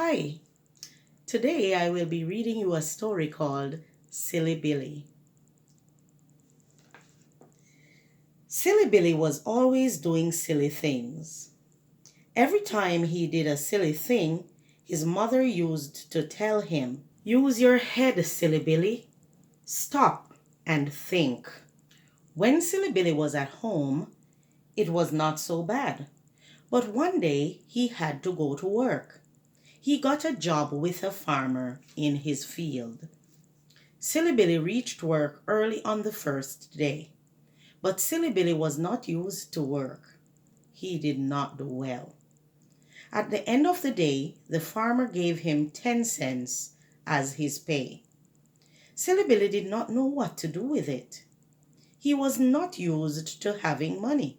Hi, today I will be reading you a story called Silly Billy. Silly Billy was always doing silly things. Every time he did a silly thing, his mother used to tell him, "Use your head, Silly Billy. Stop and think." When Silly Billy was at home, it was not so bad. But one day he had to go to work. He got a job with a farmer in his field. Silly Billy reached work early on the first day, but Silly Billy was not used to work. He did not do well. At the end of the day, the farmer gave him 10 cents as his pay. Silly Billy did not know what to do with it. He was not used to having money.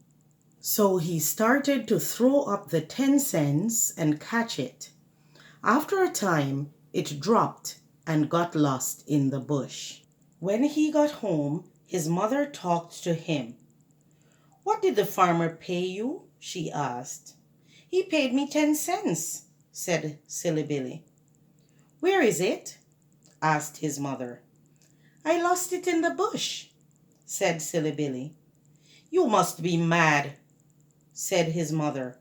So he started to throw up the 10 cents and catch it. After a time, it dropped and got lost in the bush. When he got home, his mother talked to him. "What did the farmer pay you?" she asked. "He paid me 10 cents, said Silly Billy. "Where is it?" asked his mother. "I lost it in the bush," said Silly Billy. "You must be mad," said his mother.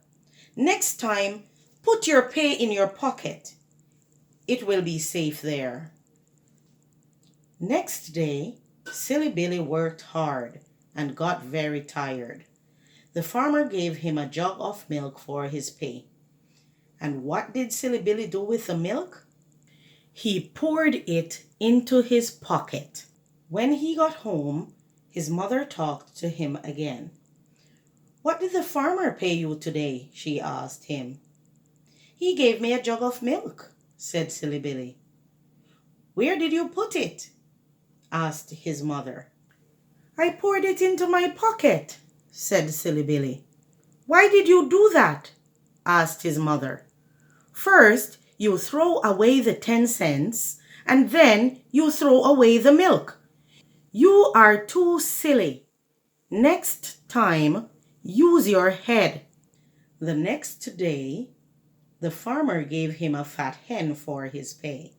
"Next time, put your pay in your pocket. It will be safe there." Next day, Silly Billy worked hard and got very tired. The farmer gave him a jug of milk for his pay. And what did Silly Billy do with the milk? He poured it into his pocket. When he got home, his mother talked to him again. "What did the farmer pay you today?" she asked him. "He gave me a jug of milk," said Silly Billy. "Where did you put it?" asked his mother. "I poured it into my pocket," said Silly Billy. "Why did you do that?" asked his mother. "First, you throw away the 10 cents, and then you throw away the milk. You are too silly. Next time, use your head." The next day, the farmer gave him a fat hen for his pay.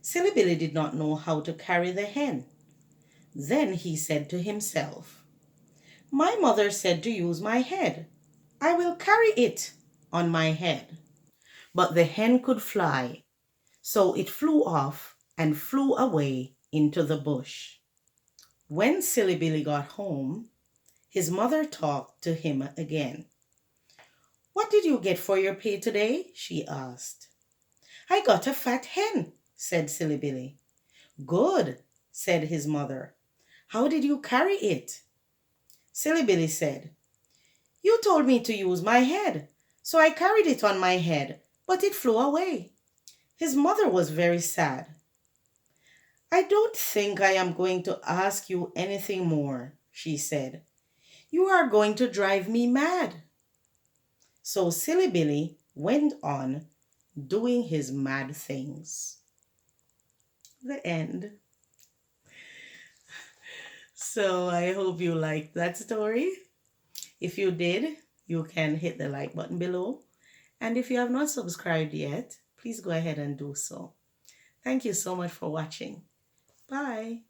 Silly Billy did not know how to carry the hen. Then he said to himself, "My mother said to use my head. I will carry it on my head." But the hen could fly, so it flew off and flew away into the bush. When Silly Billy got home, his mother talked to him again. "What did you get for your pay today?" she asked. "I got a fat hen," said Silly Billy. "Good," said his mother. "How did you carry it?" Silly Billy said, "You told me to use my head, so I carried it on my head, but it flew away." His mother was very sad. "I don't think I am going to ask you anything more," she said. "You are going to drive me mad." So Silly Billy went on doing his mad things. The end. So I hope you liked that story. If you did, you can hit the like button below. And if you have not subscribed yet, please go ahead and do so. Thank you so much for watching. Bye.